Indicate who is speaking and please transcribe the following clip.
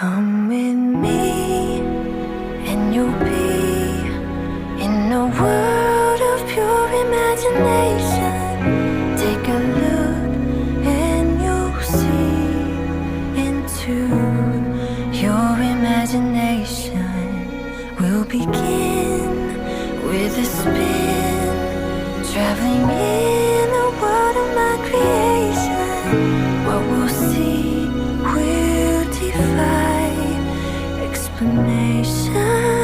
Speaker 1: Come with me, and you'll be in a world of pure imagination. Take a look, and you'll see into your imagination. We'll begin with a spin, traveling in a world of my creation. What we'll see will defy explanation.